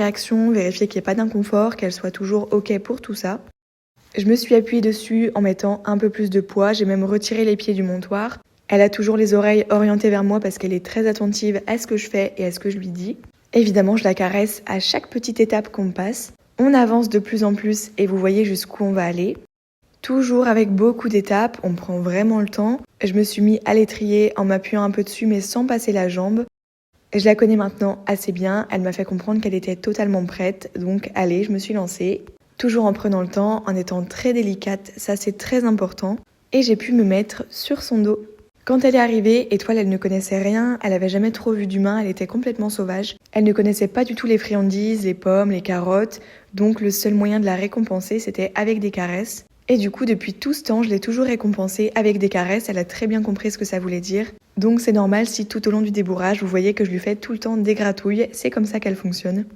réaction, vérifier qu'il n'y ait pas d'inconfort, qu'elle soit toujours ok pour tout ça. Je me suis appuyée dessus en mettant un peu plus de poids, j'ai même retiré les pieds du montoir. Elle a toujours les oreilles orientées vers moi parce qu'elle est très attentive à ce que je fais et à ce que je lui dis. Évidemment, je la caresse à chaque petite étape qu'on passe. On avance de plus en plus et vous voyez jusqu'où on va aller. Toujours avec beaucoup d'étapes, on prend vraiment le temps. Je me suis mis à l'étrier en m'appuyant un peu dessus mais sans passer la jambe. Je la connais maintenant assez bien, elle m'a fait comprendre qu'elle était totalement prête, donc allez, je me suis lancée. Toujours en prenant le temps, en étant très délicate, ça c'est très important. Et j'ai pu me mettre sur son dos. Quand elle est arrivée, Étoile, elle ne connaissait rien, elle avait jamais trop vu d'humain, elle était complètement sauvage. Elle ne connaissait pas du tout les friandises, les pommes, les carottes, donc le seul moyen de la récompenser, c'était avec des caresses. Et du coup, depuis tout ce temps, je l'ai toujours récompensée avec des caresses, elle a très bien compris ce que ça voulait dire. Donc c'est normal si tout au long du débourrage, vous voyez que je lui fais tout le temps des gratouilles, c'est comme ça qu'elle fonctionne.